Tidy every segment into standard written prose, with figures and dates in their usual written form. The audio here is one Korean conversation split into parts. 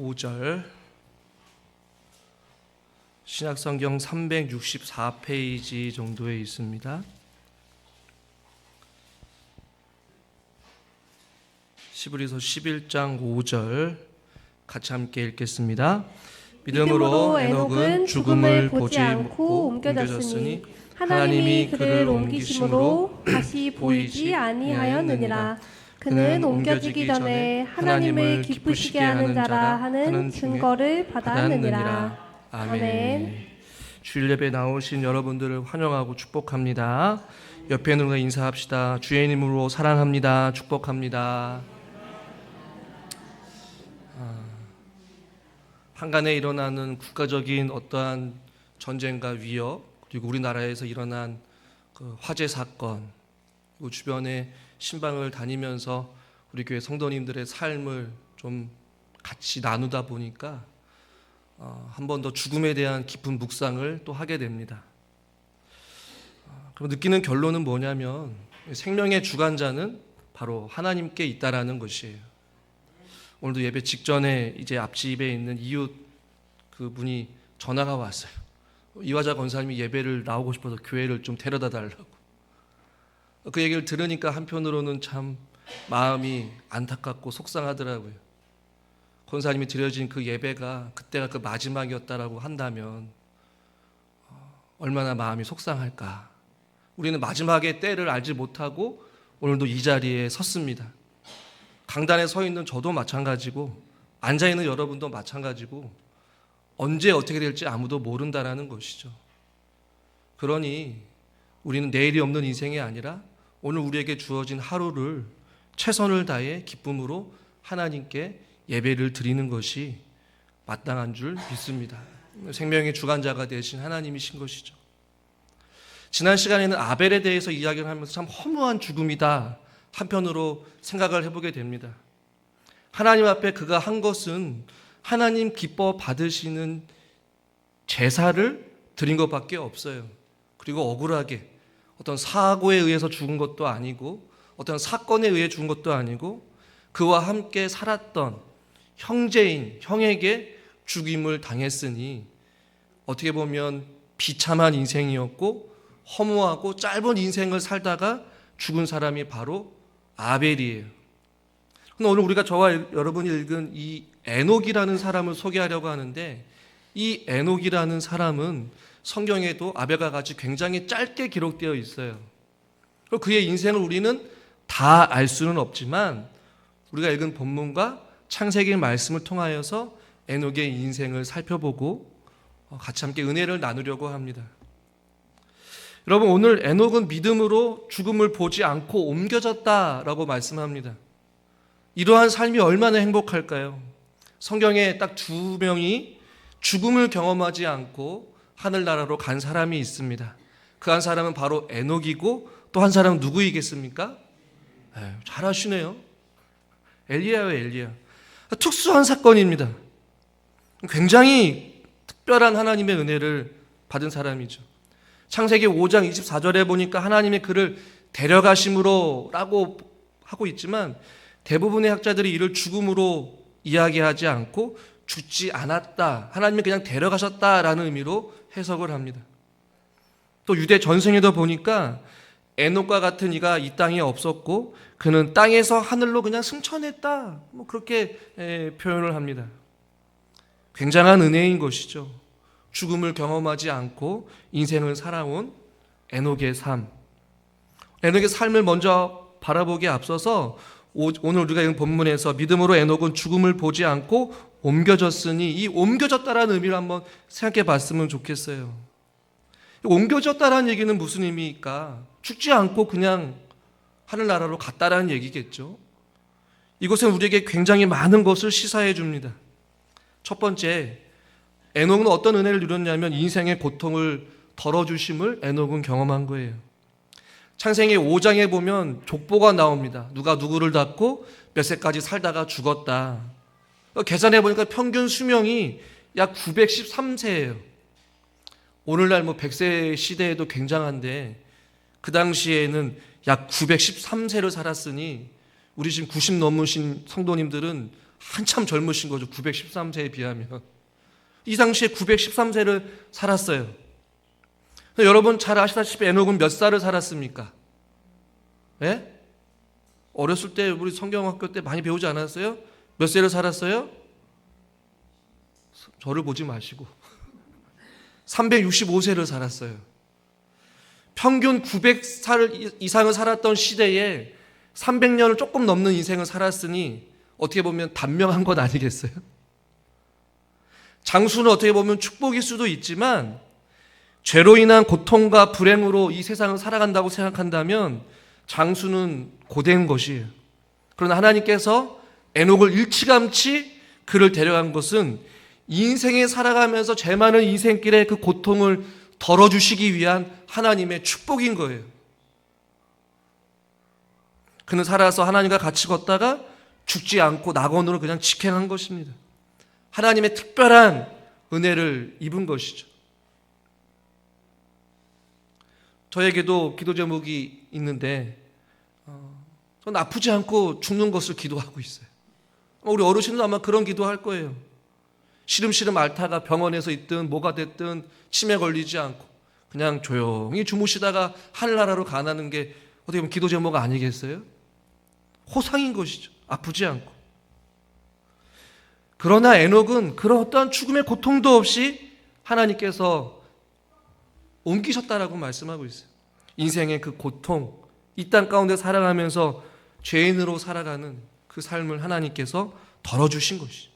5절 신약성경 364페이지 정도에 있습니다. 히브리서 11장 5절 같이 함께 읽겠습니다. 믿음으로 에녹은 죽음을 보지 않고 옮겨졌으니 하나님이 그를 옮기심으로 다시 보이지 아니하였느니라. 그는 옮겨지기 전에 하나님을 기쁘시게 하는 자라 하는 증거를 받았느니라. 아멘. 주일 예배 나오신 여러분들을 환영하고 축복합니다. 옆에 있는 분과 인사합시다. 주의 이름으로 사랑합니다. 축복합니다. 한간에 일어나는 국가적인 어떠한 전쟁과 위협, 그리고 우리나라에서 일어난 그 화재 사건, 그리고 주변에 신방을 다니면서 우리 교회 성도님들의 삶을 좀 같이 나누다 보니까 한 번 더 죽음에 대한 깊은 묵상을 또 하게 됩니다. 그럼 느끼는 결론은 뭐냐면 생명의 주관자는 바로 하나님께 있다라는 것이에요. 오늘도 예배 직전에 이제 앞집에 있는 이웃 그분이 전화가 왔어요. 이화자 권사님이 예배를 나오고 싶어서 교회를 좀 데려다 달라고. 그 얘기를 들으니까 한편으로는 참 마음이 안타깝고 속상하더라고요. 권사님이 드려진 그 예배가 그때가 그 마지막이었다라고 한다면 얼마나 마음이 속상할까. 우리는 마지막의 때를 알지 못하고 오늘도 이 자리에 섰습니다. 강단에 서 있는 저도 마찬가지고 앉아있는 여러분도 마찬가지고 언제 어떻게 될지 아무도 모른다라는 것이죠. 그러니 우리는 내일이 없는 인생이 아니라 오늘 우리에게 주어진 하루를 최선을 다해 기쁨으로 하나님께 예배를 드리는 것이 마땅한 줄 믿습니다. 생명의 주관자가 되신 하나님이신 것이죠. 지난 시간에는 아벨에 대해서 이야기를 하면서 참 허무한 죽음이다 한편으로 생각을 해보게 됩니다. 하나님 앞에 그가 한 것은 하나님 기뻐 받으시는 제사를 드린 것밖에 없어요. 그리고 억울하게 어떤 사고에 의해서 죽은 것도 아니고 어떤 사건에 의해 죽은 것도 아니고 그와 함께 살았던 형제인 형에게 죽임을 당했으니 어떻게 보면 비참한 인생이었고 허무하고 짧은 인생을 살다가 죽은 사람이 바로 아벨이에요. 오늘 우리가 저와 여러분이 읽은 이 에녹이라는 사람을 소개하려고 하는데 이 에녹이라는 사람은 성경에도 아벨과 같이 굉장히 짧게 기록되어 있어요. 그의 인생을 우리는 다 알 수는 없지만 우리가 읽은 본문과 창세기 말씀을 통하여서 에녹의 인생을 살펴보고 같이 함께 은혜를 나누려고 합니다. 여러분, 오늘 에녹은 믿음으로 죽음을 보지 않고 옮겨졌다라고 말씀합니다. 이러한 삶이 얼마나 행복할까요? 성경에 딱 두 명이 죽음을 경험하지 않고 하늘나라로 간 사람이 있습니다. 그 한 사람은 바로 에녹이고 또 한 사람은 누구이겠습니까? 잘 아시네요. 엘리야예요, 엘리야. 특수한 사건입니다. 굉장히 특별한 하나님의 은혜를 받은 사람이죠. 창세기 5장 24절에 보니까 하나님이 그를 데려가심으로 라고 하고 있지만 대부분의 학자들이 이를 죽음으로 이야기하지 않고 죽지 않았다, 하나님이 그냥 데려가셨다라는 의미로 해석을 합니다. 또 유대 전승에도 보니까 에녹과 같은 이가 이 땅에 없었고 그는 땅에서 하늘로 그냥 승천했다, 그렇게 표현을 합니다. 굉장한 은혜인 것이죠. 죽음을 경험하지 않고 인생을 살아온 에녹의 삶. 에녹의 삶을 먼저 바라보기에 앞서서 오늘 우리가 읽은 본문에서 믿음으로 에녹은 죽음을 보지 않고 옮겨졌으니 이 옮겨졌다라는 의미를 한번 생각해 봤으면 좋겠어요. 옮겨졌다라는 얘기는 무슨 의미일까? 죽지 않고 그냥 하늘나라로 갔다라는 얘기겠죠. 이것은 우리에게 굉장히 많은 것을 시사해 줍니다. 첫 번째, 에녹은 어떤 은혜를 누렸냐면 인생의 고통을 덜어주심을 에녹은 경험한 거예요. 창세기 5장에 보면 족보가 나옵니다. 누가 누구를 낳고 몇 세까지 살다가 죽었다. 계산해 보니까 평균 수명이 약 913세예요. 오늘날 100세 시대에도 굉장한데 그 당시에는 약 913세를 살았으니 우리 지금 90 넘으신 성도님들은 한참 젊으신 거죠. 913세에 비하면. 이 당시에 913세를 살았어요. 여러분 잘 아시다시피 에녹은 몇 살을 살았습니까? 예? 어렸을 때 우리 성경학교 때 많이 배우지 않았어요? 몇 세를 살았어요? 저를 보지 마시고 365세를 살았어요. 평균 900살 이상을 살았던 시대에 300년을 조금 넘는 인생을 살았으니 어떻게 보면 단명한 것 아니겠어요? 장수는 어떻게 보면 축복일 수도 있지만 죄로 인한 고통과 불행으로 이 세상을 살아간다고 생각한다면 장수는 고된 것이에요. 그러나 하나님께서 에녹을 일찌감치 그를 데려간 것은 인생에 살아가면서 죄 많은 인생길의 그 고통을 덜어주시기 위한 하나님의 축복인 거예요. 그는 살아서 하나님과 같이 걷다가 죽지 않고 낙원으로 그냥 직행한 것입니다. 하나님의 특별한 은혜를 입은 것이죠. 저에게도 기도 제목이 있는데 저는 아프지 않고 죽는 것을 기도하고 있어요. 우리 어르신도 아마 그런 기도할 거예요. 시름시름 앓다가 병원에서 있든 뭐가 됐든 치매 걸리지 않고 그냥 조용히 주무시다가 하늘나라로 가는 게 어떻게 보면 기도 제목 아니겠어요? 호상인 것이죠. 아프지 않고. 그러나 에녹은 그런 어떠한 죽음의 고통도 없이 하나님께서 옮기셨다라고 말씀하고 있어요. 인생의 그 고통, 이 땅 가운데 살아가면서 죄인으로 살아가는 그 삶을 하나님께서 덜어주신 것이죠.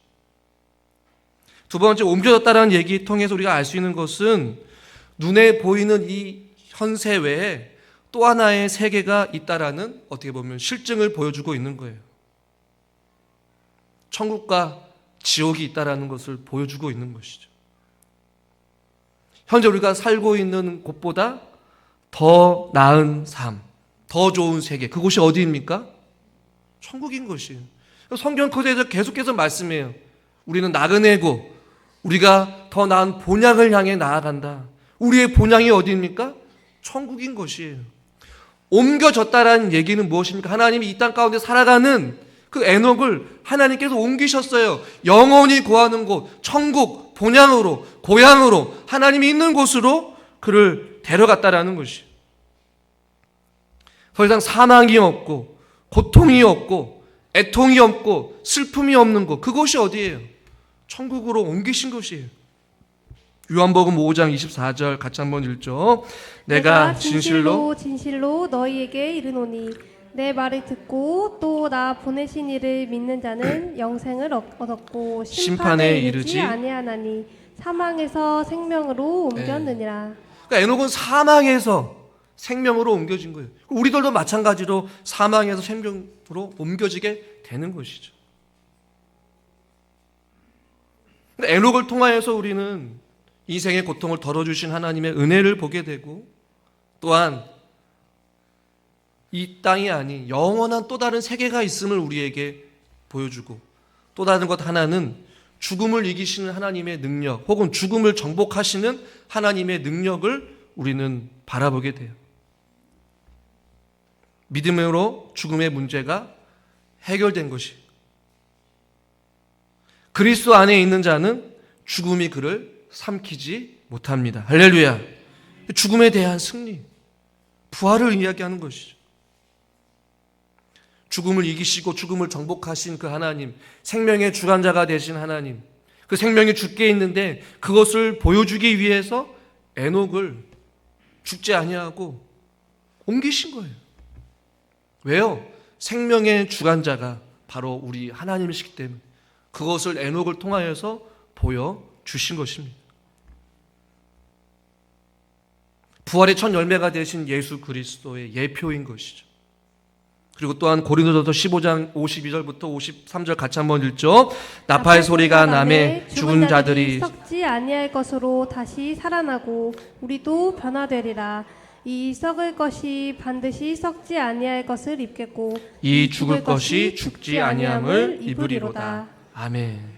두 번째, 옮겨졌다라는 얘기 통해서 우리가 알 수 있는 것은 눈에 보이는 이 현세 외에 또 하나의 세계가 있다라는 어떻게 보면 실증을 보여주고 있는 거예요. 천국과 지옥이 있다라는 것을 보여주고 있는 것이죠. 현재 우리가 살고 있는 곳보다 더 나은 삶, 더 좋은 세계, 그곳이 어디입니까? 천국인 것이에요. 성경 코드에서 계속해서 말씀해요. 우리는 나그네고 우리가 더 나은 본향을 향해 나아간다. 우리의 본향이 어디입니까? 천국인 것이에요. 옮겨졌다라는 얘기는 무엇입니까? 하나님이 이 땅 가운데 살아가는 그 에녹을 하나님께서 옮기셨어요. 영원히 거하는 곳, 천국, 본향으로, 고향으로, 하나님이 있는 곳으로 그를 데려갔다라는 것이에요. 더 이상 사망이 없고 고통이 없고 애통이 없고 슬픔이 없는 곳, 그곳이 어디예요? 천국으로 옮기신 것이에요. 요한복음 5장 24절 같이 한번 읽죠. 내가 진실로 너희에게 이르노니 내 말을 듣고 또 나 보내신 이를 믿는 자는 영생을 얻었고 심판에 이르지 아니하나니 사망에서 생명으로 옮겼느니라. 그러니까 에녹은 사망에서 생명으로 옮겨진 거예요. 우리들도 마찬가지로 사망에서 생명으로 옮겨지게 되는 것이죠. 에녹을 통하여서 우리는 인생의 고통을 덜어주신 하나님의 은혜를 보게 되고 또한 이 땅이 아닌 영원한 또 다른 세계가 있음을 우리에게 보여주고 또 다른 것 하나는 죽음을 이기시는 하나님의 능력 혹은 죽음을 정복하시는 하나님의 능력을 우리는 바라보게 돼요. 믿음으로 죽음의 문제가 해결된 것이 그리스도 안에 있는 자는 죽음이 그를 삼키지 못합니다. 할렐루야. 죽음에 대한 승리, 부활을 이야기하는 것이죠. 죽음을 이기시고 죽음을 정복하신 그 하나님, 생명의 주관자가 되신 하나님, 그 생명이 죽게 있는데 그것을 보여주기 위해서 에녹을 죽지 아니하고 옮기신 거예요. 왜요? 생명의 주관자가 바로 우리 하나님이시기 때문에 그것을 에녹을 통하여서 보여주신 것입니다. 부활의 첫 열매가 되신 예수 그리스도의 예표인 것이죠. 그리고 또한 고린도전서 15장 52절부터 53절 같이 한번 읽죠. 나팔 소리가 나매 죽은 자들이 썩지 아니할 것으로 다시 살아나고 우리도 변화되리라. 이 썩을 것이 반드시 썩지 아니할 것을 입겠고 이 죽을 것이 죽지 아니함을 입으리로다. 아멘.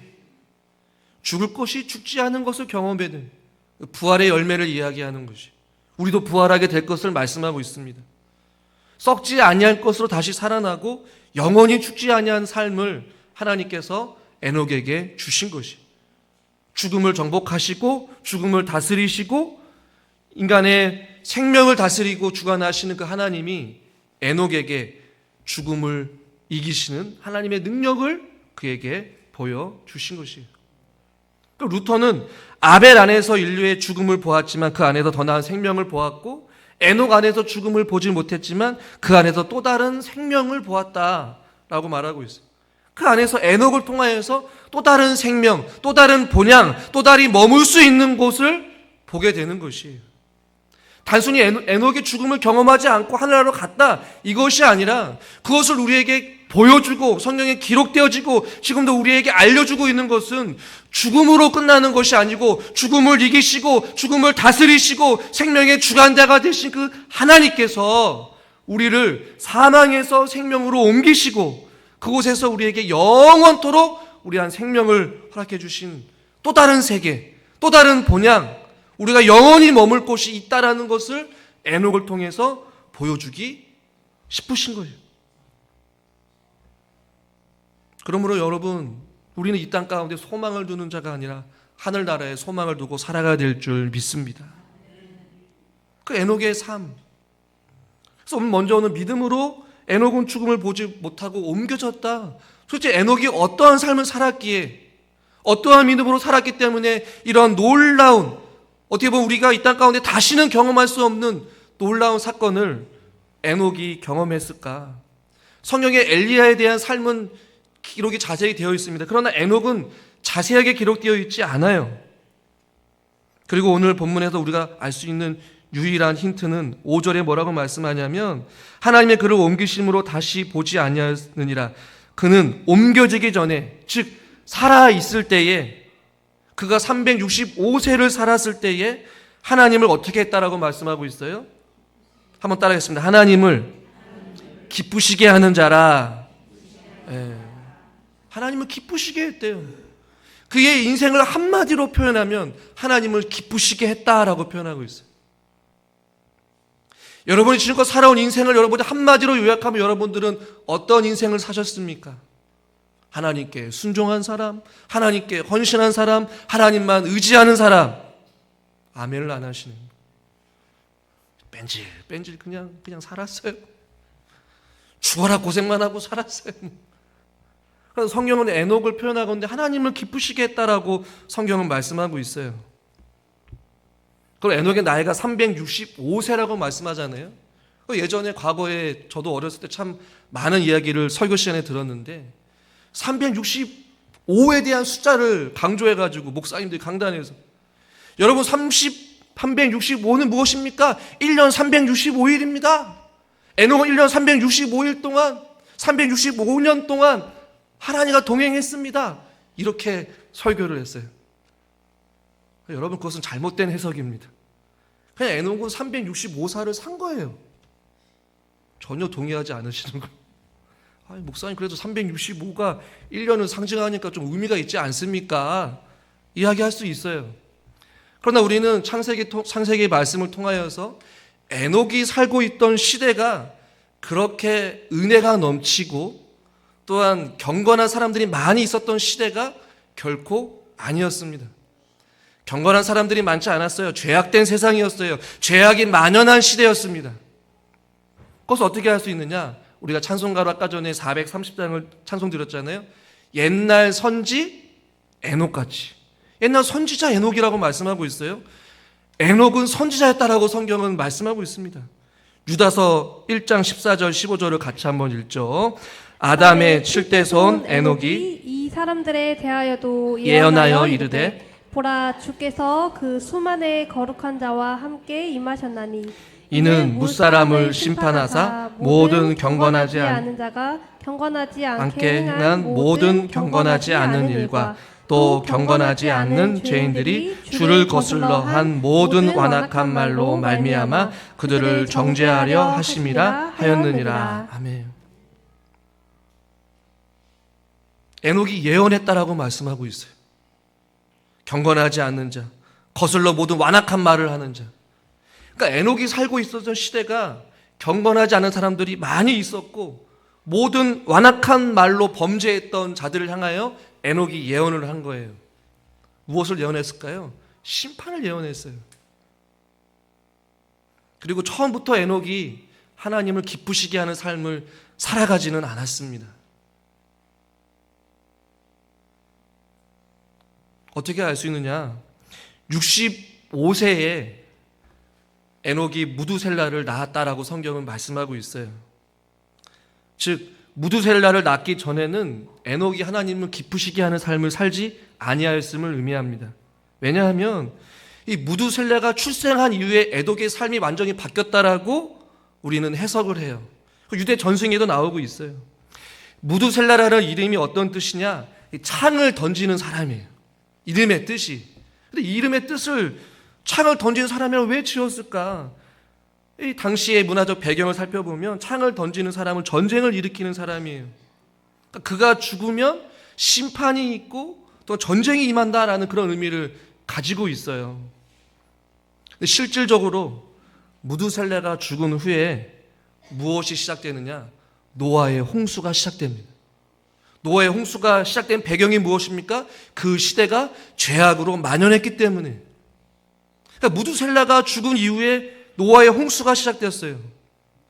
죽을 것이 죽지 않은 것을 경험하는 부활의 열매를 이야기하는 것이 우리도 부활하게 될 것을 말씀하고 있습니다. 썩지 아니할 것으로 다시 살아나고 영원히 죽지 아니한 삶을 하나님께서 에녹에게 주신 것이, 죽음을 정복하시고 죽음을 다스리시고 인간의 생명을 다스리고 주관하시는 그 하나님이 에녹에게 죽음을 이기시는 하나님의 능력을 그에게 보여주신 것이에요. 루터는 아벨 안에서 인류의 죽음을 보았지만 그 안에서 더 나은 생명을 보았고, 에녹 안에서 죽음을 보지 못했지만 그 안에서 또 다른 생명을 보았다라고 말하고 있어요. 그 안에서 에녹을 통하여서 또 다른 생명, 또 다른 본향, 또 다른 머물 수 있는 곳을 보게 되는 것이에요. 단순히 에녹의 죽음을 경험하지 않고 하늘나라로 갔다, 이것이 아니라 그것을 우리에게 보여주고 성경에 기록되어지고 지금도 우리에게 알려주고 있는 것은 죽음으로 끝나는 것이 아니고 죽음을 이기시고 죽음을 다스리시고 생명의 주관자가 되신 그 하나님께서 우리를 사망에서 생명으로 옮기시고 그곳에서 우리에게 영원토록 우리한 생명을 허락해 주신 또 다른 세계, 또 다른 본향, 우리가 영원히 머물 곳이 있다라는 것을 에녹을 통해서 보여주기 싶으신 거예요. 그러므로 여러분, 우리는 이 땅 가운데 소망을 두는 자가 아니라 하늘나라에 소망을 두고 살아가야 될 줄 믿습니다. 그 에녹의 삶. 그래서 먼저 오늘 믿음으로 에녹은 죽음을 보지 못하고 옮겨졌다. 도대체 에녹이 어떠한 삶을 살았기에, 어떠한 믿음으로 살았기 때문에 이러한 놀라운, 어떻게 보면 우리가 이 땅 가운데 다시는 경험할 수 없는 놀라운 사건을 에녹이 경험했을까? 성경에 엘리야에 대한 삶은 기록이 자세히 되어 있습니다. 그러나 에녹은 자세하게 기록되어 있지 않아요. 그리고 오늘 본문에서 우리가 알 수 있는 유일한 힌트는 5절에 뭐라고 말씀하냐면, 하나님의 그를 옮기심으로 다시 보지 아니하느니라. 그는 옮겨지기 전에, 즉 살아있을 때에, 그가 365세를 살았을 때에 하나님을 어떻게 했다라고 말씀하고 있어요? 한번 따라하겠습니다. 하나님을 기쁘시게 하는 자라. 하나님을 기쁘시게 했대요. 그의 인생을 한마디로 표현하면 하나님을 기쁘시게 했다라고 표현하고 있어요. 여러분이 지금껏 살아온 인생을 여러분이 한마디로 요약하면 여러분들은 어떤 인생을 사셨습니까? 하나님께 순종한 사람, 하나님께 헌신한 사람, 하나님만 의지하는 사람. 아멘을 안 하시는, 뺀질 그냥 살았어요. 죽어라 고생만 하고 살았어요. 그래서 성경은 에녹을 표현하건대 하나님을 기쁘시게 했다라고 성경은 말씀하고 있어요. 그리고 에녹의 나이가 365세라고 말씀하잖아요. 예전에 과거에 저도 어렸을 때 참 많은 이야기를 설교 시간에 들었는데 365에 대한 숫자를 강조해가지고 목사님들이 강단에서, 여러분 365는 무엇입니까? 1년 365일입니다. 에녹은 1년 365일 동안, 365년 동안 하나님과 동행했습니다. 이렇게 설교를 했어요. 여러분, 그것은 잘못된 해석입니다. 그냥 에녹은 365살을 산 거예요. 전혀 동의하지 않으시는 거예요. 아니, 목사님 그래도 365가 1년을 상징하니까 좀 의미가 있지 않습니까? 이야기할 수 있어요. 그러나 우리는 창세기 말씀을 통하여서 에녹이 살고 있던 시대가 그렇게 은혜가 넘치고 또한 경건한 사람들이 많이 있었던 시대가 결코 아니었습니다. 경건한 사람들이 많지 않았어요. 죄악된 세상이었어요. 죄악이 만연한 시대였습니다. 그것을 어떻게 할 수 있느냐? 우리가 찬송가로 아까 전에 430장을 찬송 드렸잖아요. 옛날 선지 에녹같이. 옛날 선지자 에녹이라고 말씀하고 있어요. 에녹은 선지자였다라고 성경은 말씀하고 있습니다. 유다서 1장 14절 15절을 같이 한번 읽죠. 아담의 7대 손 에녹이 이 사람들에 대하여도 예언하여 이르되, 보라, 주께서 그 수만의 거룩한 자와 함께 임하셨나니 이는 무사람을 심판하사 모든 경건하지 않은 자가 경건하지 않게 행한 모든 경건하지 않은 일과 또 경건하지 않는 죄인들이 주를 거슬러 한 모든 완악한 말로 말미암아 그들을 정죄하려 하심이라 하였느니라. 아멘. 에녹이 예언했다라고 말씀하고 있어요. 경건하지 않는 자, 거슬러 모든 완악한 말을 하는 자. 그러니까 에녹이 살고 있었던 시대가 경건하지 않은 사람들이 많이 있었고 모든 완악한 말로 범죄했던 자들을 향하여 에녹이 예언을 한 거예요. 무엇을 예언했을까요? 심판을 예언했어요. 그리고 처음부터 에녹이 하나님을 기쁘시게 하는 삶을 살아가지는 않았습니다. 어떻게 알 수 있느냐? 65세에 에녹이 무두셀라를 낳았다라고 성경은 말씀하고 있어요. 즉 무두셀라를 낳기 전에는 에녹이 하나님을 기쁘시게 하는 삶을 살지 아니하였음을 의미합니다. 왜냐하면 이 무두셀라가 출생한 이후에 에녹의 삶이 완전히 바뀌었다라고 우리는 해석을 해요. 유대 전승에도 나오고 있어요. 무두셀라라는 이름이 어떤 뜻이냐? 창을 던지는 사람이에요. 이름의 뜻이. 근데 이 이름의 뜻을 창을 던지는 사람이라고 왜 지었을까? 이 당시의 문화적 배경을 살펴보면 창을 던지는 사람은 전쟁을 일으키는 사람이에요. 그러니까 그가 죽으면 심판이 있고 또 전쟁이 임한다라는 그런 의미를 가지고 있어요. 근데 실질적으로 무두셀라가 죽은 후에 무엇이 시작되느냐? 노아의 홍수가 시작됩니다. 노아의 홍수가 시작된 배경이 무엇입니까? 그 시대가 죄악으로 만연했기 때문에. 그러니까 무두셀라가 죽은 이후에 노아의 홍수가 시작되었어요.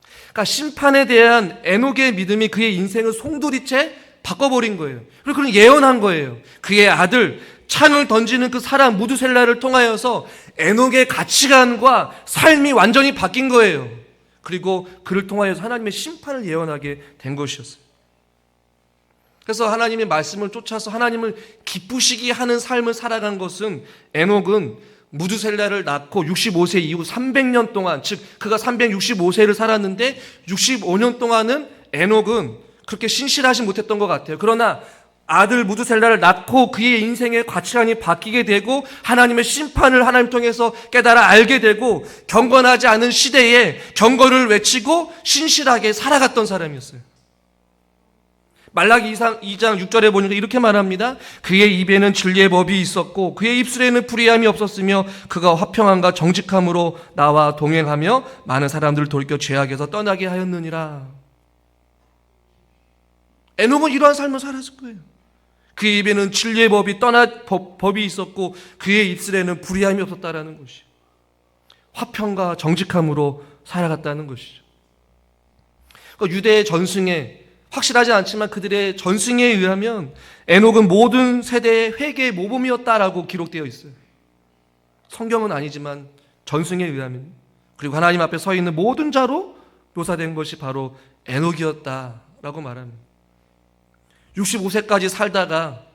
그러니까 심판에 대한 에녹의 믿음이 그의 인생을 송두리째 바꿔버린 거예요. 그리고 그는 예언한 거예요. 그의 아들 창을 던지는 그 사람 무두셀라를 통하여서 에녹의 가치관과 삶이 완전히 바뀐 거예요. 그리고 그를 통하여서 하나님의 심판을 예언하게 된 것이었어요. 그래서 하나님의 말씀을 쫓아서 하나님을 기쁘시게 하는 삶을 살아간 것은 에녹은 무두셀라를 낳고 65세 이후 300년 동안, 즉 그가 365세를 살았는데 65년 동안은 에녹은 그렇게 신실하지 못했던 것 같아요. 그러나 아들 무두셀라를 낳고 그의 인생의 가치관이 바뀌게 되고 하나님의 심판을 하나님 통해서 깨달아 알게 되고 경건하지 않은 시대에 경건을 외치고 신실하게 살아갔던 사람이었어요. 말라기 2장 6절에 보니까 이렇게 말합니다. 그의 입에는 진리의 법이 있었고 그의 입술에는 불의함이 없었으며 그가 화평함과 정직함으로 나와 동행하며 많은 사람들을 돌이켜 죄악에서 떠나게 하였느니라. 에녹은 이러한 삶을 살았을 거예요. 그의 입에는 진리의 법이 있었고 그의 입술에는 불의함이 없었다라는 것이 화평과 정직함으로 살아갔다는 것이죠. 그러니까 유대의 전승에 확실하지 않지만 그들의 전승에 의하면 에녹은 모든 세대의 회개의 모범이었다라고 기록되어 있어요. 성경은 아니지만 전승에 의하면. 그리고 하나님 앞에 서 있는 모든 자로 묘사된 것이 바로 에녹이었다라고 말합니다. 65세까지 살다가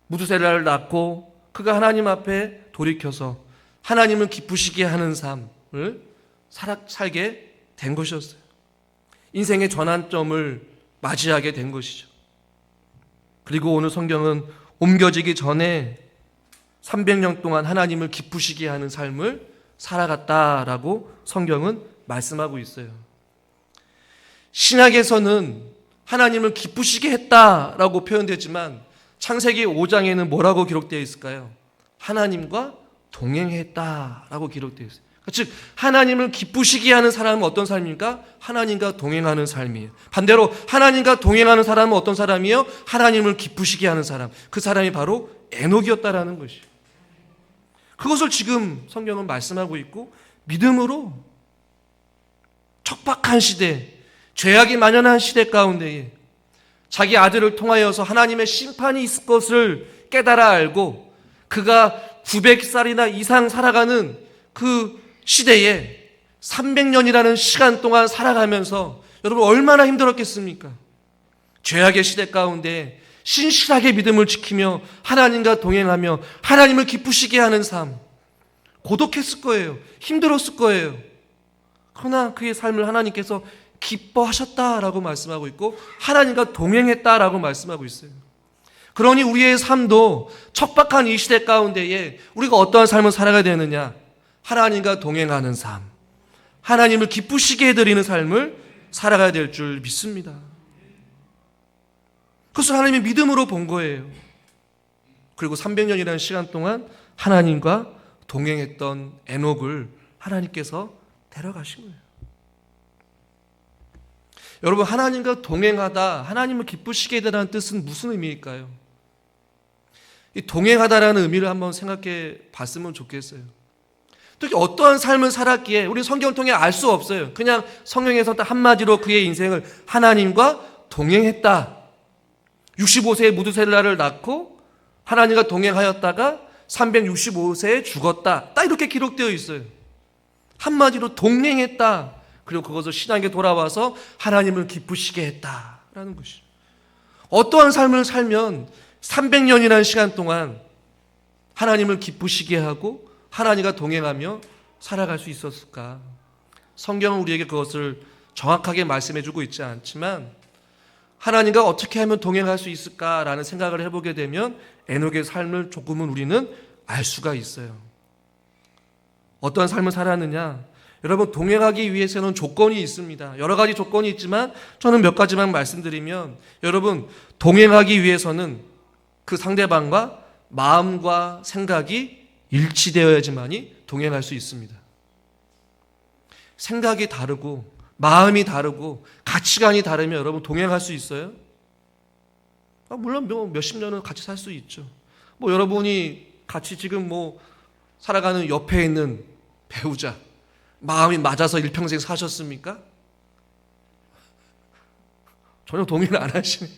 무두셀라를 낳고 그가 하나님 앞에 돌이켜서 하나님을 기쁘시게 하는 삶을 살게 된 것이었어요. 인생의 전환점을 맞이하게 된 것이죠. 그리고 오늘 성경은 옮겨지기 전에 300년 동안 하나님을 기쁘시게 하는 삶을 살아갔다라고 성경은 말씀하고 있어요. 신약에서는 하나님을 기쁘시게 했다라고 표현되지만 창세기 5장에는 뭐라고 기록되어 있을까요? 하나님과 동행했다라고 기록되어 있어요. 즉 하나님을 기쁘시게 하는 사람은 어떤 삶입니까? 하나님과 동행하는 삶이에요. 반대로 하나님과 동행하는 사람은 어떤 사람이에요? 하나님을 기쁘시게 하는 사람. 그 사람이 바로 에녹이었다라는 것이에요. 그것을 지금 성경은 말씀하고 있고 믿음으로 척박한 시대, 죄악이 만연한 시대 가운데에 자기 아들을 통하여서 하나님의 심판이 있을 것을 깨달아 알고 그가 900살이나 이상 살아가는 그 시대에 300년이라는 시간 동안 살아가면서 여러분 얼마나 힘들었겠습니까? 죄악의 시대 가운데 신실하게 믿음을 지키며 하나님과 동행하며 하나님을 기쁘시게 하는 삶, 고독했을 거예요. 힘들었을 거예요. 그러나 그의 삶을 하나님께서 기뻐하셨다라고 말씀하고 있고 하나님과 동행했다라고 말씀하고 있어요. 그러니 우리의 삶도 척박한 이 시대 가운데에 우리가 어떠한 삶을 살아가야 되느냐? 하나님과 동행하는 삶, 하나님을 기쁘시게 해드리는 삶을 살아가야 될 줄 믿습니다. 그것을 하나님의 믿음으로 본 거예요. 그리고 300년이라는 시간 동안 하나님과 동행했던 에녹을 하나님께서 데려가신 거예요. 여러분, 하나님과 동행하다, 하나님을 기쁘시게 해달라는 뜻은 무슨 의미일까요? 이 동행하다라는 의미를 한번 생각해 봤으면 좋겠어요. 특히 어떠한 삶을 살았기에 우리 성경을 통해 알 수 없어요. 그냥 성경에서 딱 한마디로 그의 인생을 하나님과 동행했다. 65세에 무두셀라를 낳고 하나님과 동행하였다가 365세에 죽었다. 딱 이렇게 기록되어 있어요. 한마디로 동행했다. 그리고 그것을 신앙에 돌아와서 하나님을 기쁘시게 했다라는 것이죠. 어떠한 삶을 살면 300년이라는 시간 동안 하나님을 기쁘시게 하고 하나님과 동행하며 살아갈 수 있었을까? 성경은 우리에게 그것을 정확하게 말씀해주고 있지 않지만 하나님과 어떻게 하면 동행할 수 있을까라는 생각을 해보게 되면 에녹의 삶을 조금은 우리는 알 수가 있어요. 어떠한 삶을 살았느냐? 여러분, 동행하기 위해서는 조건이 있습니다. 여러 가지 조건이 있지만 저는 몇 가지만 말씀드리면, 여러분, 동행하기 위해서는 그 상대방과 마음과 생각이 일치되어야지만이 동행할 수 있습니다. 생각이 다르고 마음이 다르고 가치관이 다르면 여러분 동행할 수 있어요? 물론 몇십 년은 같이 살 수 있죠. 여러분이 같이 지금 살아가는 옆에 있는 배우자 마음이 맞아서 일평생 사셨습니까? 전혀 동의를 안 하시네.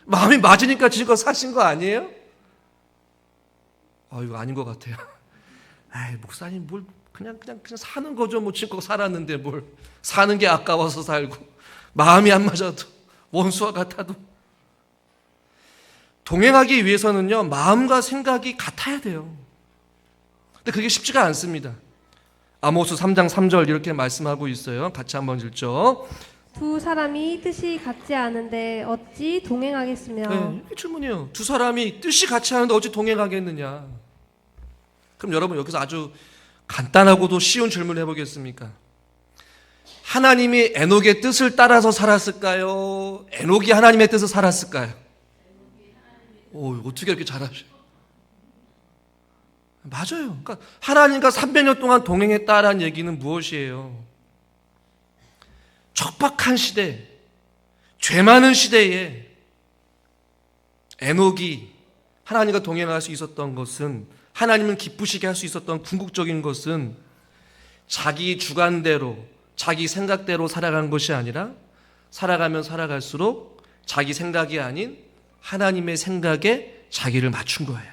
마음이 맞으니까 지금껏 사신 거 아니에요? 이거 아닌 것 같아요. 목사님 그냥 사는 거죠. 지금껏 살았는데 사는 게 아까워서 살고 마음이 안 맞아도 원수와 같아도. 동행하기 위해서는요, 마음과 생각이 같아야 돼요. 근데 그게 쉽지가 않습니다. 아모스 3장 3절 이렇게 말씀하고 있어요. 같이 한번 읽죠. 두 사람이 뜻이 같지 않은데 어찌 동행하겠으며. 네, 이게 질문이에요. 두 사람이 뜻이 같이 하는데 어찌 동행하겠느냐. 그럼 여러분, 여기서 아주 간단하고도 쉬운 질문을 해보겠습니까? 하나님이 에녹의 뜻을 따라서 살았을까요? 에녹이 하나님의 뜻을 살았을까요? 어떻게 이렇게 잘하셔요? 맞아요. 그러니까 하나님과 300년 동안 동행했다라는 얘기는 무엇이에요? 척박한 시대, 죄 많은 시대에 에녹이 하나님과 동행할 수 있었던 것은, 하나님을 기쁘시게 할 수 있었던 궁극적인 것은 자기 주관대로, 자기 생각대로 살아간 것이 아니라 살아가면 살아갈수록 자기 생각이 아닌 하나님의 생각에 자기를 맞춘 거예요.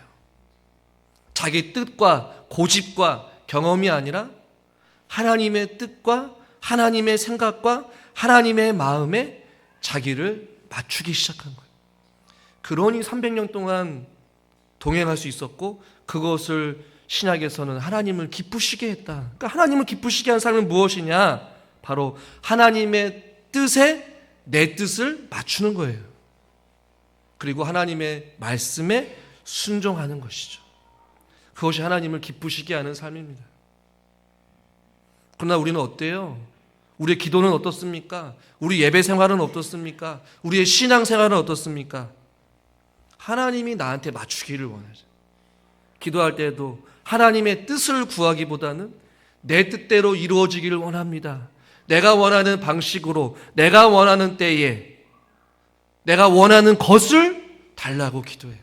자기 뜻과 고집과 경험이 아니라 하나님의 뜻과 하나님의 생각과 하나님의 마음에 자기를 맞추기 시작한 거예요. 그러니 300년 동안 동행할 수 있었고, 그것을 신약에서는 하나님을 기쁘시게 했다. 그러니까 하나님을 기쁘시게 한 삶은 무엇이냐? 바로 하나님의 뜻에 내 뜻을 맞추는 거예요. 그리고 하나님의 말씀에 순종하는 것이죠. 그것이 하나님을 기쁘시게 하는 삶입니다. 그러나 우리는 어때요? 우리의 기도는 어떻습니까? 우리 예배 생활은 어떻습니까? 우리의 신앙 생활은 어떻습니까? 하나님이 나한테 맞추기를 원하죠. 기도할 때도 하나님의 뜻을 구하기보다는 내 뜻대로 이루어지기를 원합니다. 내가 원하는 방식으로, 내가 원하는 때에, 내가 원하는 것을 달라고 기도해요.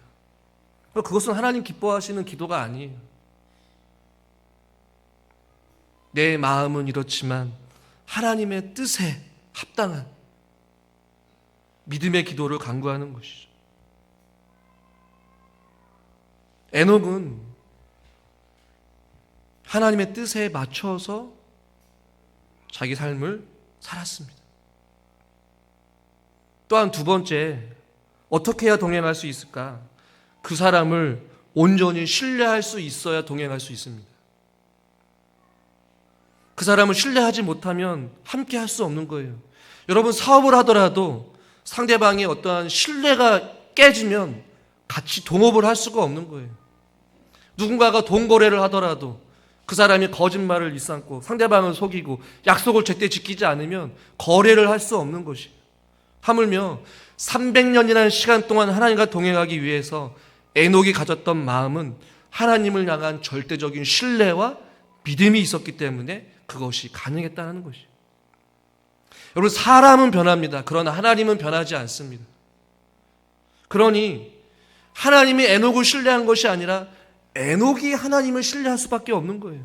그것은 하나님 기뻐하시는 기도가 아니에요. 내 마음은 이렇지만 하나님의 뜻에 합당한 믿음의 기도를 간구하는 것이죠. 에녹은 하나님의 뜻에 맞춰서 자기 삶을 살았습니다. 또한 두 번째, 어떻게 해야 동행할 수 있을까? 그 사람을 온전히 신뢰할 수 있어야 동행할 수 있습니다. 그 사람을 신뢰하지 못하면 함께 할 수 없는 거예요. 여러분, 사업을 하더라도 상대방의 어떠한 신뢰가 깨지면 같이 동업을 할 수가 없는 거예요. 누군가가 돈 거래를 하더라도 그 사람이 거짓말을 일삼고 상대방을 속이고 약속을 제때 지키지 않으면 거래를 할 수 없는 것이에요. 하물며 300년이라는 시간 동안 하나님과 동행하기 위해서 에녹이 가졌던 마음은 하나님을 향한 절대적인 신뢰와 믿음이 있었기 때문에 그것이 가능했다는 것이에요. 여러분, 사람은 변합니다. 그러나 하나님은 변하지 않습니다. 그러니 하나님이 에녹을 신뢰한 것이 아니라 에녹이 하나님을 신뢰할 수밖에 없는 거예요.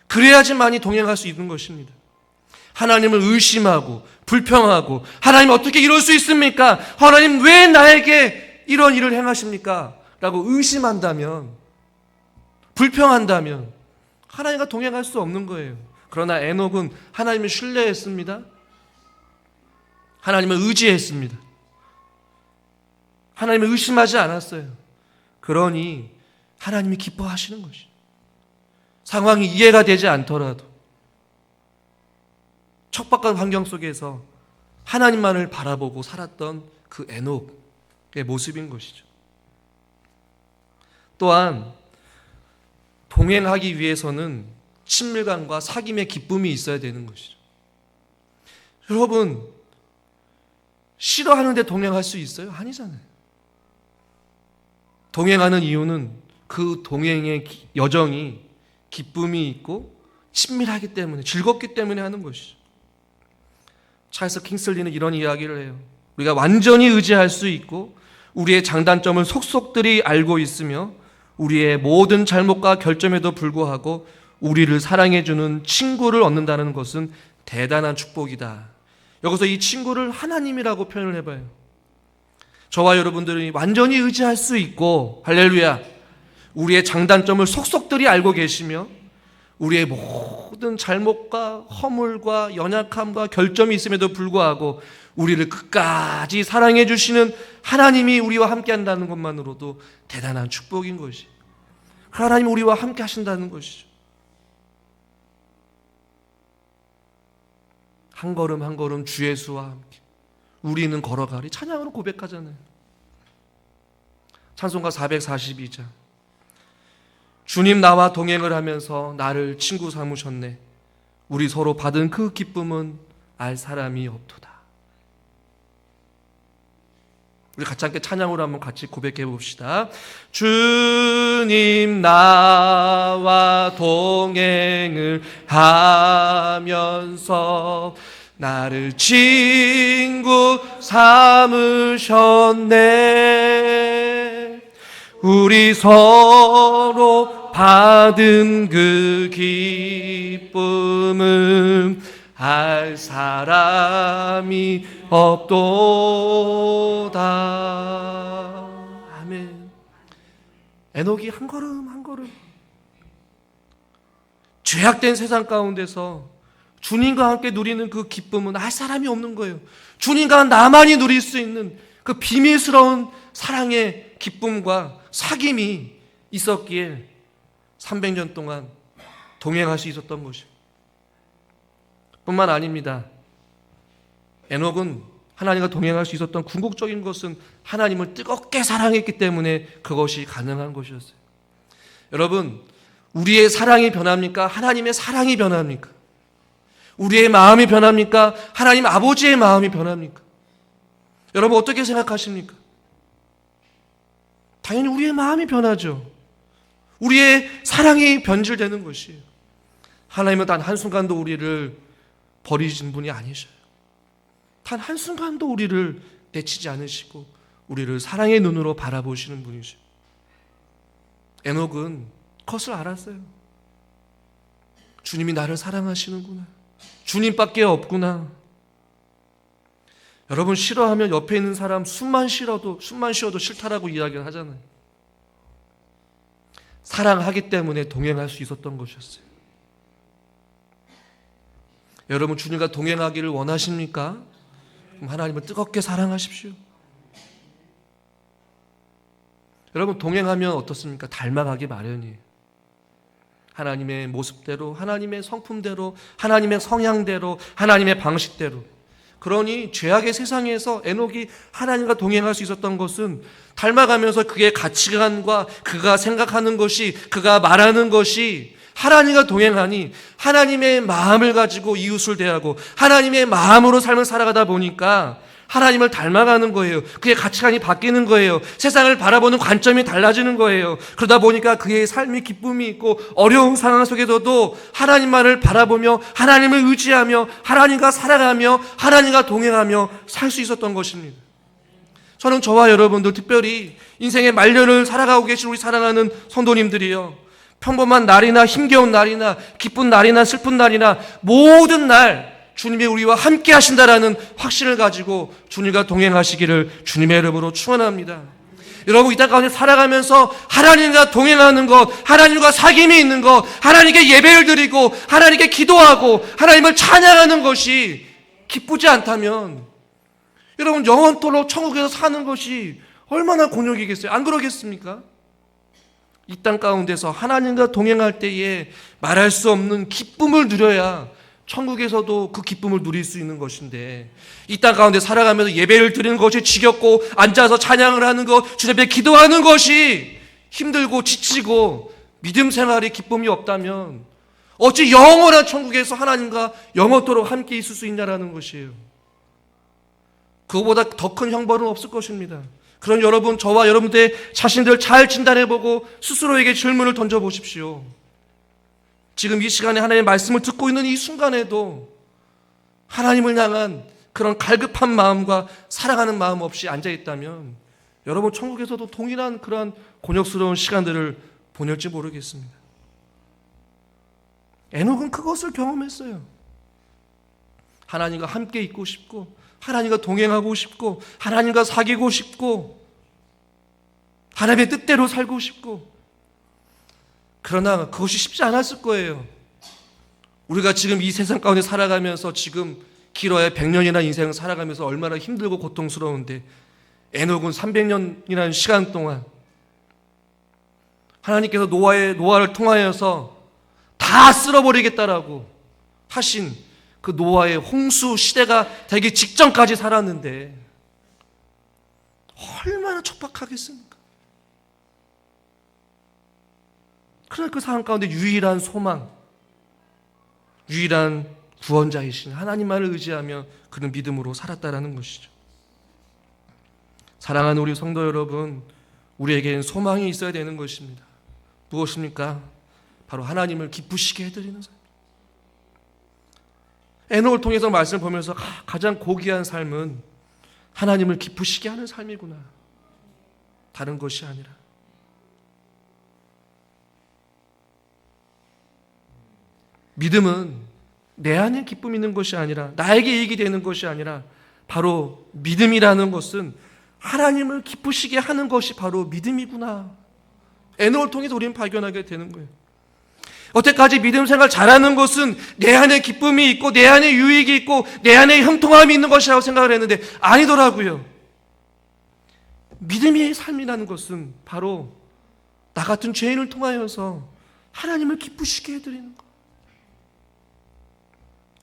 그래야지만이 동행할 수 있는 것입니다. 하나님을 의심하고 불평하고 하나님 어떻게 이럴 수 있습니까? 하나님 왜 나에게 이런 일을 행하십니까? 라고 의심한다면, 불평한다면 하나님과 동행할 수 없는 거예요. 그러나 에녹은 하나님을 신뢰했습니다. 하나님을 의지했습니다. 하나님을 의심하지 않았어요. 그러니 하나님이 기뻐하시는 것이죠. 상황이 이해가 되지 않더라도 척박한 환경 속에서 하나님만을 바라보고 살았던 그 에녹의 모습인 것이죠. 또한 동행하기 위해서는 친밀감과 사귐의 기쁨이 있어야 되는 것이죠. 여러분, 싫어하는데 동행할 수 있어요? 아니잖아요. 동행하는 이유는 그 동행의 여정이 기쁨이 있고 친밀하기 때문에, 즐겁기 때문에 하는 것이죠. 찰스 킹슬리는 이런 이야기를 해요. 우리가 완전히 의지할 수 있고 우리의 장단점을 속속들이 알고 있으며 우리의 모든 잘못과 결점에도 불구하고 우리를 사랑해주는 친구를 얻는다는 것은 대단한 축복이다. 여기서 이 친구를 하나님이라고 표현을 해봐요. 저와 여러분들이 완전히 의지할 수 있고, 할렐루야, 우리의 장단점을 속속들이 알고 계시며 우리의 모든 잘못과 허물과 연약함과 결점이 있음에도 불구하고 우리를 끝까지 사랑해 주시는 하나님이 우리와 함께 한다는 것만으로도 대단한 축복인 것이, 하나님이 우리와 함께 하신다는 것이죠. 한 걸음 한 걸음 주 예수와 함께 우리는 걸어가리, 찬양으로 고백하잖아요. 찬송가 442장. 주님 나와 동행을 하면서 나를 친구 삼으셨네. 우리 서로 받은 그 기쁨은 알 사람이 없도다. 우리 같이 함께 찬양으로 한번 같이 고백해 봅시다. 주님 나와 동행을 하면서 나를 친구 삼으셨네. 우리 서로 받은 그 기쁨은 알 사람이 없도다. 아멘. 에녹이 한 걸음 한 걸음 죄악된 세상 가운데서 주님과 함께 누리는 그 기쁨은 알 사람이 없는 거예요. 주님과 나만이 누릴 수 있는 그 비밀스러운 사랑의 기쁨과 사귐이 있었기에 300년 동안 동행할 수 있었던 것입니다. 뿐만 아닙니다. 에녹은 하나님과 동행할 수 있었던 궁극적인 것은 하나님을 뜨겁게 사랑했기 때문에 그것이 가능한 것이었어요. 여러분, 우리의 사랑이 변합니까? 하나님의 사랑이 변합니까? 우리의 마음이 변합니까? 하나님 아버지의 마음이 변합니까? 여러분 어떻게 생각하십니까? 당연히 우리의 마음이 변하죠. 우리의 사랑이 변질되는 것이에요. 하나님은 단 한순간도 우리를 버리신 분이 아니셔요. 단 한순간도 우리를 내치지 않으시고 우리를 사랑의 눈으로 바라보시는 분이셔요. 에녹은 그것을 알았어요. 주님이 나를 사랑하시는구나. 주님밖에 없구나. 여러분, 싫어하면 옆에 있는 사람 숨만 쉬어도 싫다라고 이야기를 하잖아요. 사랑하기 때문에 동행할 수 있었던 것이었어요. 여러분, 주님과 동행하기를 원하십니까? 그럼 하나님을 뜨겁게 사랑하십시오. 여러분, 동행하면 어떻습니까? 닮아가기 마련이에요. 하나님의 모습대로, 하나님의 성품대로, 하나님의 성향대로, 하나님의 방식대로. 그러니 죄악의 세상에서 에녹이 하나님과 동행할 수 있었던 것은 닮아가면서 그의 가치관과 그가 생각하는 것이, 그가 말하는 것이 하나님과 동행하니 하나님의 마음을 가지고 이웃을 대하고 하나님의 마음으로 삶을 살아가다 보니까 하나님을 닮아가는 거예요. 그의 가치관이 바뀌는 거예요. 세상을 바라보는 관점이 달라지는 거예요. 그러다 보니까 그의 삶이 기쁨이 있고 어려운 상황 속에서도 하나님만을 바라보며 하나님을 의지하며 하나님과 살아가며 하나님과 동행하며 살 수 있었던 것입니다. 저는 저와 여러분들, 특별히 인생의 말년을 살아가고 계신 우리 사랑하는 성도님들이요, 평범한 날이나 힘겨운 날이나 기쁜 날이나 슬픈 날이나 모든 날 주님이 우리와 함께 하신다라는 확신을 가지고 주님과 동행하시기를 주님의 이름으로 축원합니다. 여러분, 이 땅 가운데 살아가면서 하나님과 동행하는 것, 하나님과 사귐이 있는 것, 하나님께 예배를 드리고 하나님께 기도하고 하나님을 찬양하는 것이 기쁘지 않다면 여러분, 영원토록 천국에서 사는 것이 얼마나 곤욕이겠어요? 안 그러겠습니까? 이 땅 가운데서 하나님과 동행할 때에 말할 수 없는 기쁨을 누려야 천국에서도 그 기쁨을 누릴 수 있는 것인데, 이 땅 가운데 살아가면서 예배를 드리는 것이 지겹고 앉아서 찬양을 하는 것, 주님 앞에 기도하는 것이 힘들고 지치고 믿음 생활에 기쁨이 없다면 어찌 영원한 천국에서 하나님과 영원토록 함께 있을 수 있냐라는 것이에요. 그거보다 더 큰 형벌은 없을 것입니다. 그런 여러분, 저와 여러분들의 자신들 잘 진단해보고 스스로에게 질문을 던져보십시오. 지금 이 시간에 하나님의 말씀을 듣고 있는 이 순간에도 하나님을 향한 그런 갈급한 마음과 사랑하는 마음 없이 앉아있다면 여러분, 천국에서도 동일한 그런 곤욕스러운 시간들을 보낼지 모르겠습니다. 에녹은 그것을 경험했어요. 하나님과 함께 있고 싶고 하나님과 동행하고 싶고 하나님과 사귀고 싶고 하나님의 뜻대로 살고 싶고, 그러나 그것이 쉽지 않았을 거예요. 우리가 지금 이 세상 가운데 살아가면서 지금 길어야 100년이나 인생을 살아가면서 얼마나 힘들고 고통스러운데, 에녹은 300년이라는 시간 동안 하나님께서 노아를 통하여서 다 쓸어버리겠다라고 하신 그 노아의 홍수 시대가 되기 직전까지 살았는데 얼마나 척박하겠습니까? 그러나 그 상황 가운데 유일한 소망, 유일한 구원자이신 하나님만을 의지하며 그는 믿음으로 살았다라는 것이죠. 사랑하는 우리 성도 여러분, 우리에게는 소망이 있어야 되는 것입니다. 무엇입니까? 바로 하나님을 기쁘시게 해드리는 삶. 에녹을 통해서 말씀을 보면서 가장 고귀한 삶은 하나님을 기쁘시게 하는 삶이구나, 다른 것이 아니라. 믿음은 내 안에 기쁨이 있는 것이 아니라, 나에게 이익이 되는 것이 아니라, 바로 믿음이라는 것은 하나님을 기쁘시게 하는 것이 바로 믿음이구나, 에녹을 통해서 우리는 발견하게 되는 거예요. 여태까지 믿음 생활 잘하는 것은 내 안에 기쁨이 있고 내 안에 유익이 있고 내 안에 형통함이 있는 것이라고 생각을 했는데 아니더라고요. 믿음의 삶이라는 것은 바로 나 같은 죄인을 통하여서 하나님을 기쁘시게 해드리는 것.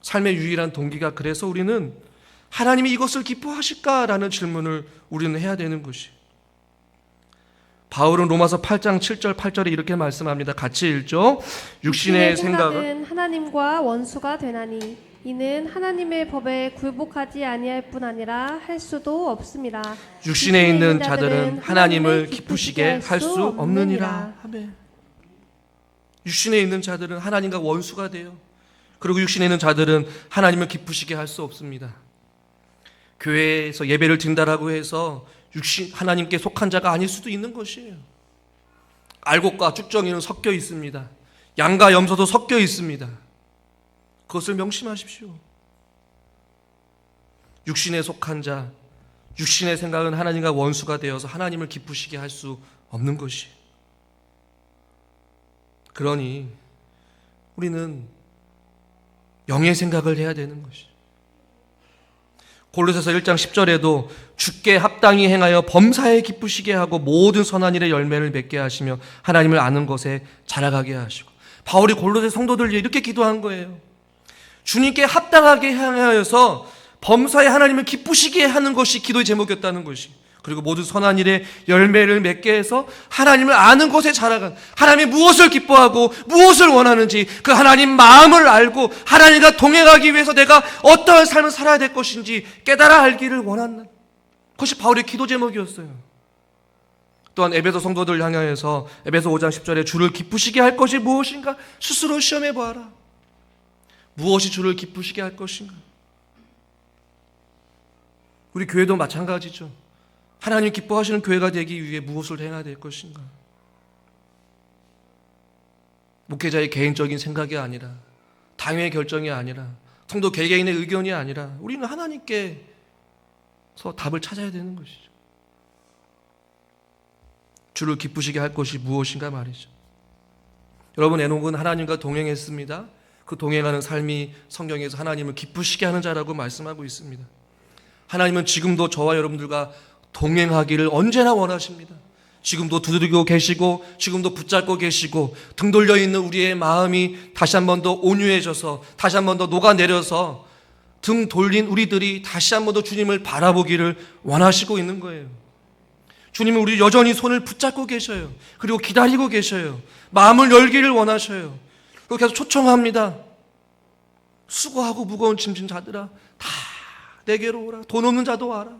삶의 유일한 동기가, 그래서 우리는 하나님이 이것을 기뻐하실까라는 질문을 우리는 해야 되는 것이. 바울은 로마서 8장 7절 8절에 이렇게 말씀합니다. 같이 읽죠. 육신의 생각은 하나님과 원수가 되나니 이는 하나님의 법에 굴복하지 아니할 뿐 아니라 할 수도 없습니다. 육신에 있는 자들은 하나님을 기쁘시게 할 수 없느니라. 아멘. 육신에 있는 자들은 하나님과 원수가 돼요. 그리고 육신에 있는 자들은 하나님을 기쁘시게 할 수 없습니다. 교회에서 예배를 드린다라고 해서 하나님께 속한 자가 아닐 수도 있는 것이에요. 알곡과 쭉정이는 섞여 있습니다. 양과 염소도 섞여 있습니다. 그것을 명심하십시오. 육신에 속한 자, 육신의 생각은 하나님과 원수가 되어서 하나님을 기쁘시게 할 수 없는 것이. 그러니 우리는 영의 생각을 해야 되는 것이. 골로새서 1장 10절에도 주께 합당히 행하여 범사에 기쁘시게 하고 모든 선한 일의 열매를 맺게 하시며 하나님을 아는 것에 자라가게 하시고. 바울이 골로새 성도들에게 이렇게 기도한 거예요. 주님께 합당하게 행하여서 범사에 하나님을 기쁘시게 하는 것이 기도의 제목이었다는 것이. 그리고 모든 선한 일에 열매를 맺게 해서 하나님을 아는 곳에 자라간, 하나님이 무엇을 기뻐하고 무엇을 원하는지 그 하나님 마음을 알고 하나님과 동행하기 위해서 내가 어떠한 삶을 살아야 될 것인지 깨달아 알기를 원하는 그것이 바울의 기도 제목이었어요. 또한 에베소 성도들 향하여서 에베소 5장 10절에 주를 기쁘시게 할 것이 무엇인가 스스로 시험해 보아라. 무엇이 주를 기쁘시게 할 것인가? 우리 교회도 마찬가지죠. 하나님 기뻐하시는 교회가 되기 위해 무엇을 행해야 될 것인가? 목회자의 개인적인 생각이 아니라, 당회의 결정이 아니라, 성도 개개인의 의견이 아니라 우리는 하나님께서 답을 찾아야 되는 것이죠. 주를 기쁘시게 할 것이 무엇인가 말이죠. 여러분, 에녹은 하나님과 동행했습니다. 그 동행하는 삶이 성경에서 하나님을 기쁘시게 하는 자라고 말씀하고 있습니다. 하나님은 지금도 저와 여러분들과 동행하기를 언제나 원하십니다. 지금도 두드리고 계시고, 지금도 붙잡고 계시고, 등 돌려 있는 우리의 마음이 다시 한 번 더 온유해져서, 다시 한 번 더 녹아내려서 등 돌린 우리들이 다시 한 번 더 주님을 바라보기를 원하시고 있는 거예요. 주님은 우리 여전히 손을 붙잡고 계셔요. 그리고 기다리고 계셔요. 마음을 열기를 원하셔요. 그리고 계속 초청합니다. 수고하고 무거운 짐진 자들아, 다 내게로 오라. 돈 없는 자도 와라.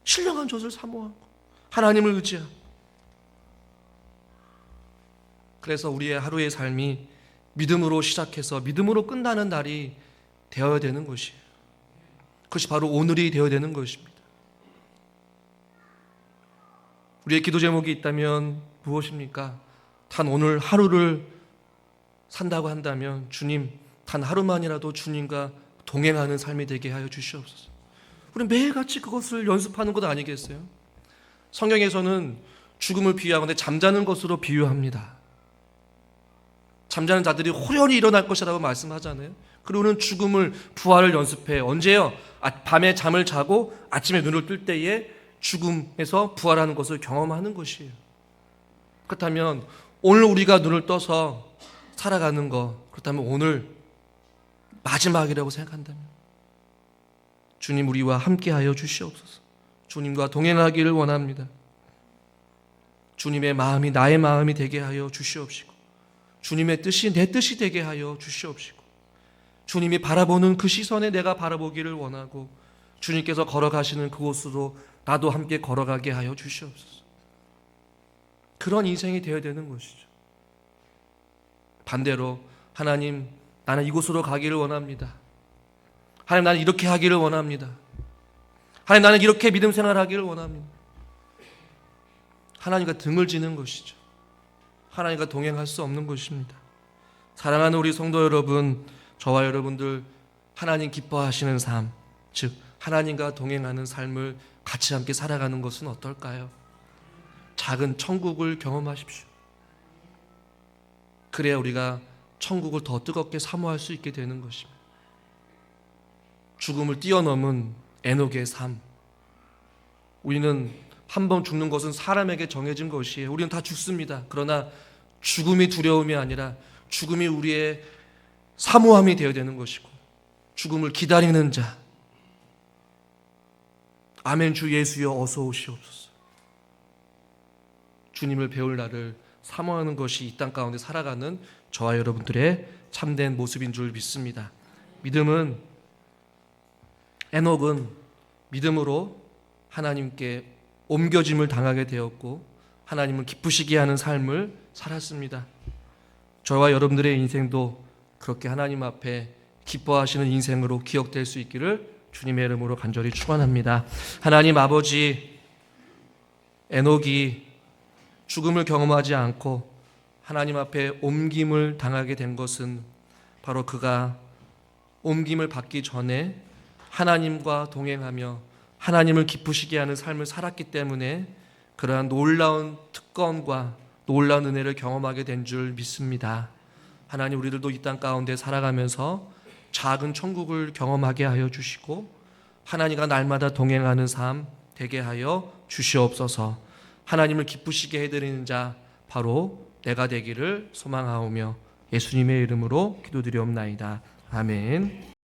신령한 젖을 사모하고 하나님을 의지하고. 그래서 우리의 하루의 삶이 믿음으로 시작해서 믿음으로 끝나는 날이 되어야 되는 것이에요. 그것이 바로 오늘이 되어야 되는 것입니다. 우리의 기도 제목이 있다면 무엇입니까? 단 오늘 하루를 산다고 한다면 주님, 단 하루만이라도 주님과 동행하는 삶이 되게 하여 주시옵소서. 우리 매일같이 그것을 연습하는 것 아니겠어요? 성경에서는 죽음을 비유하건대 잠자는 것으로 비유합니다. 잠자는 자들이 호련히 일어날 것이라고 말씀하잖아요. 그리고 우리는 죽음을, 부활을 연습해요. 언제요? 밤에 잠을 자고 아침에 눈을 뜰 때에 죽음에서 부활하는 것을 경험하는 것이에요. 그렇다면 오늘 우리가 눈을 떠서 살아가는 것, 그렇다면 오늘 마지막이라고 생각한다면 주님 우리와 함께하여 주시옵소서. 주님과 동행하기를 원합니다. 주님의 마음이 나의 마음이 되게 하여 주시옵시고, 주님의 뜻이 내 뜻이 되게 하여 주시옵시고, 주님이 바라보는 그 시선에 내가 바라보기를 원하고, 주님께서 걸어가시는 그곳으로 나도 함께 걸어가게 하여 주시옵소서. 그런 인생이 되어야 되는 것이죠. 반대로 하나님, 나는 이곳으로 가기를 원합니다. 하나님, 나는 이렇게 하기를 원합니다. 하나님, 나는 이렇게 믿음 생활하기를 원합니다. 하나님과 등을 지는 것이죠. 하나님과 동행할 수 없는 것입니다. 사랑하는 우리 성도 여러분, 저와 여러분들 하나님 기뻐하시는 삶, 즉 하나님과 동행하는 삶을 같이 함께 살아가는 것은 어떨까요? 작은 천국을 경험하십시오. 그래야 우리가 천국을 더 뜨겁게 사모할 수 있게 되는 것입니다. 죽음을 뛰어넘은 에녹의 삶. 우리는 한 번 죽는 것은 사람에게 정해진 것이에요. 우리는 다 죽습니다. 그러나 죽음이 두려움이 아니라 죽음이 우리의 사모함이 되어야 되는 것이고, 죽음을 기다리는 자. 아멘. 주 예수여 어서 오시옵소서. 주님을 배울 날을 사모하는 것이 이 땅 가운데 살아가는 저와 여러분들의 참된 모습인 줄 믿습니다. 믿음은, 에녹은 믿음으로 하나님께 옮겨짐을 당하게 되었고 하나님을 기쁘시게 하는 삶을 살았습니다. 저와 여러분들의 인생도 그렇게 하나님 앞에 기뻐하시는 인생으로 기억될 수 있기를 주님의 이름으로 간절히 축원합니다. 하나님 아버지, 에녹이 죽음을 경험하지 않고 하나님 앞에 옮김을 당하게 된 것은 바로 그가 옮김을 받기 전에 하나님과 동행하며 하나님을 기쁘시게 하는 삶을 살았기 때문에 그러한 놀라운 특권과 놀라운 은혜를 경험하게 된 줄 믿습니다. 하나님, 우리들도 이 땅 가운데 살아가면서 작은 천국을 경험하게 하여 주시고 하나님과 날마다 동행하는 삶 되게 하여 주시옵소서. 하나님을 기쁘시게 해드리는 자 바로 내가 되기를 소망하오며 예수님의 이름으로 기도드리옵나이다. 아멘.